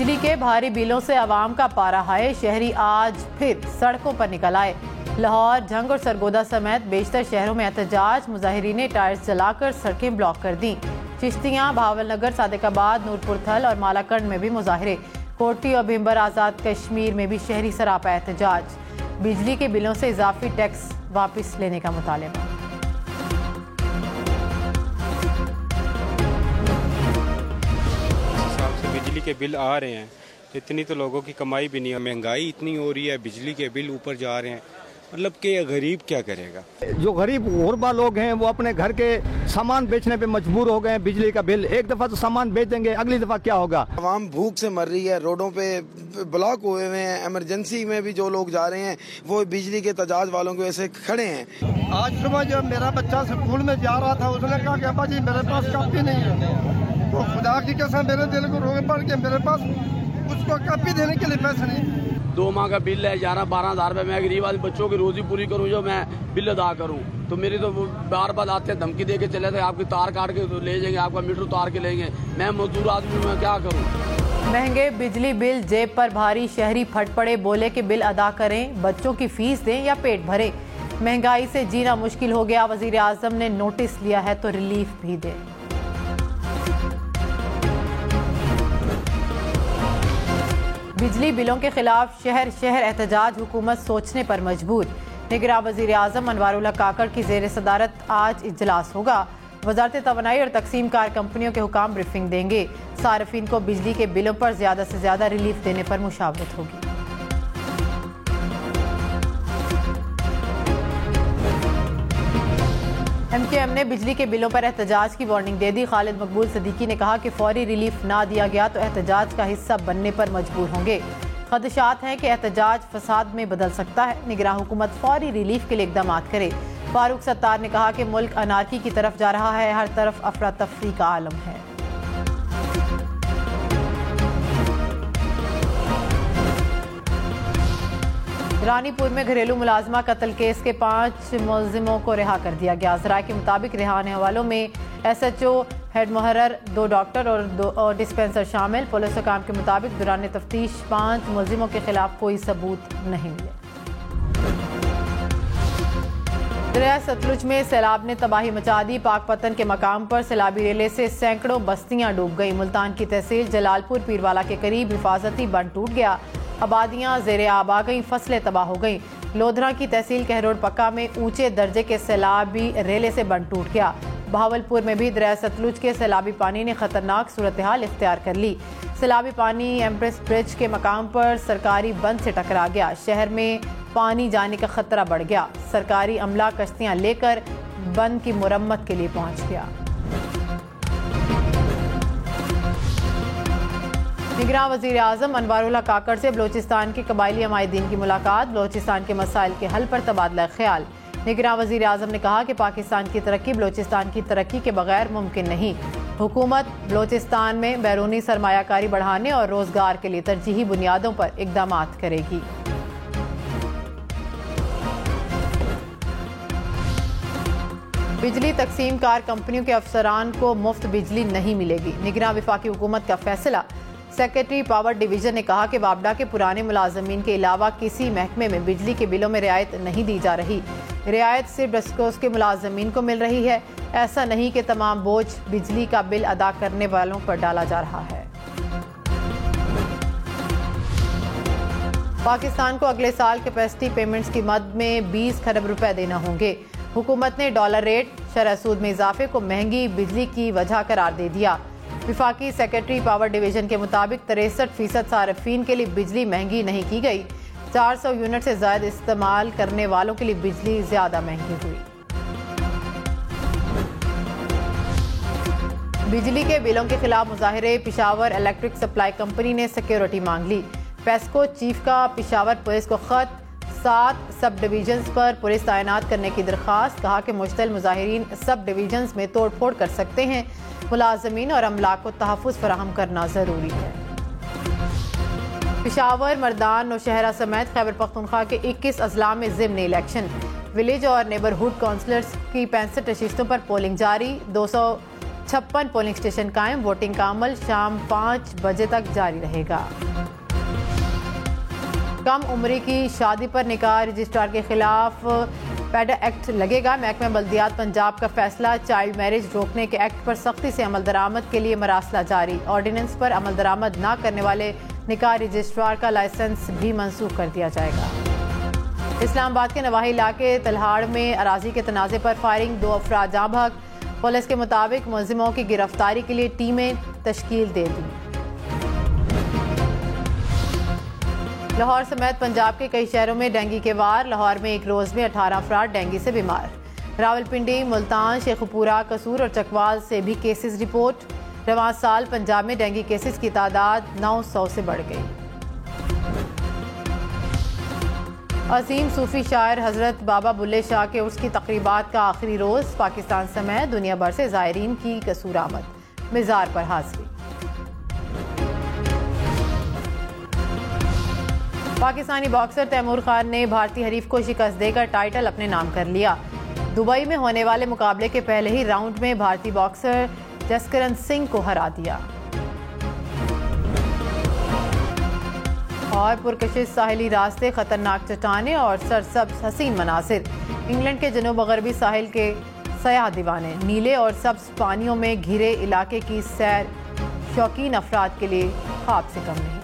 बिजली के भारी बिलों से आवाम का पारा हाय। शहरी आज फिर सड़कों पर निकल आए। लाहौर, झंग और सरगोदा समेत बेशतर शहरों में एहतजाज। मुजाहिरीन ने टायर्स जलाकर सड़कें ब्लॉक कर दी। चिश्तियाँ, भावलनगर, सादिकाबाद, नूरपुर थल और मालाकंड में भी मुजाहरे। कोटी और भिम्बर आज़ाद कश्मीर में भी शहरी सरापा एहतजाज। बिजली के बिलों से इजाफी टैक्स वापस लेने का मुतालबा। बिजली के बिल आ रहे हैं, इतनी तो लोगों की कमाई भी नहीं है। महंगाई इतनी हो रही है, बिजली के बिल ऊपर जा रहे हैं। मतलब कि गरीब क्या करेगा? जो गरीब गुरबा लोग हैं वो अपने घर के सामान बेचने पे मजबूर हो गए हैं। बिजली का बिल, एक दफा तो सामान बेच देंगे, अगली दफा क्या होगा? आवाम भूख से मर रही है, रोडों पे ब्लॉक हुए हुए हैं। इमरजेंसी में भी जो लोग जा रहे हैं वो बिजली के तजाज वालों के वैसे खड़े हैं। आज सुबह जब मेरा बच्चा स्कूल में जा रहा था, उसने कहा कि अब्बा जी मेरे पास कॉपी नहीं है। तो खुदा की कसम मेरे दिल को रोके पड़ के मेरे पास उसको कॉपी देने के लिए पैसे नहीं। 2 माह का बिल है, 11-12 हज़ार रुपये। मैं गरीब आदमी, बच्चों की रोजी पूरी करूँ, जो मैं बिल अदा करूँ, तो मेरी तो बार बार आते धमकी दे के चले थे, आपकी तार काट के ले जाएंगे, आपका मीटर उतार के लेंगे। मैं मजदूर आदमी, मैं क्या करूँ? महंगे बिजली बिल जेब पर भारी। शहरी फट पड़े, बोले कि बिल अदा करें, बच्चों की फीस दें या पेट भरें। महंगाई से जीना मुश्किल हो गया। वजीर आजम ने नोटिस लिया है तो रिलीफ भी दें। बिजली बिलों के खिलाफ शहर शहर एहतजाज। हुकूमत सोचने पर मजबूर। निगरान वजीर आजम अनवारुल हक काकड़ की जेर सदारत आज इजलास होगा। वजारत तवानाई और तकसीम कार कंपनियों के हुकाम ब्रीफिंग देंगे। सार्फिन को बिजली के बिलों पर ज्यादा से ज्यादा रिलीफ देने पर मुशावरत होगी। MKM ने बिजली के बिलों पर एहतजाज की वार्निंग दे दी। खालिद मकबूल सदीकी ने कहा कि फौरी रिलीफ ना दिया गया तो एहतजाज का हिस्सा बनने पर मजबूर होंगे। खदशात हैं कि एहतजाज फसाद में बदल सकता है। निगरान हुकूमत फौरी रिलीफ के लिए इकदाम करे। फारूक सत्तार ने कहा कि मुल्क अनारकी की तरफ जा रहा है, हर तरफ अफरा तफरी का आलम है। रानीपुर में घरेलू मुलाजमा कत्ल केस के 5 मुलजिमों को रिहा कर दिया गया। ज़राए के मुताबिक रिहा होने वालों में SHO, हेड मुहर्रर, 2 डॉक्टर और डिस्पेंसर शामिल। पुलिस हुकाम के मुताबिक दौरान तफ्तीश 5 मुलजिमों के खिलाफ कोई सबूत नहीं मिले। दरिया सतलुज में सैलाब ने तबाही मचा दी। पाकपतन के मकाम पर सैलाबी रेले से सैकड़ों बस्तियां डूब गई। मुल्तान की तहसील जलालपुर पीरवाला के करीब हिफाजती बंद टूट गया। आबादियां ज़ेरे आब आ गईं, फसलें तबाह हो गईं। लोधरा की तहसील कहरोड पक्का में ऊंचे दर्जे के सैलाबी रेले से बंद टूट गया। बहावलपुर में भी दरिया सतलुज के सैलाबी पानी ने खतरनाक सूरत हाल इख्तियार कर ली। सैलाबी पानी एम्प्रेस ब्रिज के मकाम पर सरकारी बंद से टकरा गया। शहर में पानी जाने का खतरा बढ़ गया। सरकारी अमला कश्तियां लेकर बंद की मुरम्मत के लिए पहुंच गया। निगरान वजीर आजम अनवारुल हक काकड़ से बलोचिस्तान के कबायली अमायदीन की मुलाकात। बलोचिस्तान के मसाइल के हल पर तबादला ख्याल। निगरान वजीर आजम ने कहा कि पाकिस्तान की तरक्की बलोचिस्तान की तरक्की के बगैर मुमकिन नहीं। हुकूमत बलोचिस्तान में बैरूनी सरमायाकारी बढ़ाने और रोजगार के लिए तरजीही बुनियादों पर इकदाम करेगी। बिजली तकसीम कार कंपनियों के अफसरान को मुफ्त बिजली नहीं मिलेगी। निगरान वफाकी हुकूमत का फैसला। सेक्रेटरी पावर डिवीजन ने कहा कि वापडा के पुराने मुलाजमीन के अलावा किसी महकमे में बिजली के बिलों में रियायत नहीं दी जा रही। रियायत सिर्फ डस्कोस के मुलाजमीन को मिल रही है। ऐसा नहीं कि तमाम बोझ बिजली का बिल अदा करने वालों पर डाला जा रहा है। पाकिस्तान को अगले साल कैपेसिटी पेमेंट्स की मद में 20 खरब रुपए देना होंगे। हुकूमत ने डॉलर रेट शरह सूद में इजाफे को महंगी बिजली की वजह करार दे दिया। विफाकी सेक्रेटरी पावर डिवीजन के मुताबिक 63% सार्फिन के लिए बिजली महंगी नहीं की गई। 400 यूनिट से ज्यादा इस्तेमाल करने वालों के लिए बिजली ज्यादा महंगी हुई। बिजली के बिलों के खिलाफ मुजाहिरे। पिशावर इलेक्ट्रिक सप्लाई कंपनी ने सिक्योरिटी मांग ली। पेस्को चीफ का पिशावर पुलिस को खत। 7 सब डिवीजन्स पर पुलिस तैनात करने की दरख्वास्त। कहा कि मुश्तिल मुजाहिरीन सब डिवीजन्स में तोड़ फोड़ कर सकते हैं। मुलाजमीन और अमला को तहफ़्फ़ुज़ फराहम करना ज़रूरी है। पिशावर, मर्दान, नौशहरा समेत खैबर पख्तूनख्वा के 21 अजला में ज़िम्न इलेक्शन। विलेज और नेबरहुड काउंसलर्स की 65 नशिस्तों पर पोलिंग जारी। 56 पोलिंग स्टेशन कायम। वोटिंग का अमल शाम 5 बजे तक जारी रहेगा। कम उम्री की शादी पर निकाह रजिस्ट्रार के खिलाफ पैडा एक्ट लगेगा। महकमा बल्दियात पंजाब का फैसला। चाइल्ड मैरिज रोकने के एक्ट पर सख्ती से अमल दरामद के लिए मरासला जारी। ऑर्डिनेंस पर अमल दरामद न करने वाले निकाह रजिस्ट्रार का लाइसेंस भी मनसूख कर दिया जाएगा। इस्लामाबाद के नवाही इलाके तलहाड़ में अराजी के तनाज़े पर फायरिंग, 2 अफराद जाँ बहक। पुलिस के मुताबिक मुलजिमों की गिरफ्तारी के लिए टीमें तश्कील दे दी। लाहौर समेत पंजाब के कई शहरों में डेंगू के वार। लाहौर में एक रोज में 18 अफराद डेंगू से बीमार। रावलपिंडी, मुल्तान, शेखुपुरा, कसूर और चकवाल से भी केसेस रिपोर्ट। रवां साल पंजाब में डेंगू केसेस की तादाद 900 से बढ़ गई। अजीम सूफी शायर हजरत बाबा बुल्ले शाह के उसकी तकरीबात का आखिरी रोज। पाकिस्तान समेत दुनिया भर से ज़ायरीन की कसूर आमद। मिज़ार पर हाजिरी। पाकिस्तानी बॉक्सर तैमूर खान ने भारतीय हरीफ को शिकस्त देकर टाइटल अपने नाम कर लिया। दुबई में होने वाले मुकाबले के पहले ही राउंड में भारतीय बॉक्सर जसकरण सिंह को हरा दिया। और पुरकशिश साहिली रास्ते, खतरनाक चट्टानें और सरसब्ज हसीन मनासिर। इंग्लैंड के जनूब मगरबी साहिल के सयाह दीवाने। नीले और सब्ज पानियों में घिरे इलाके की सैर शौकीन अफराद के लिए ख्वाब से कम नहीं।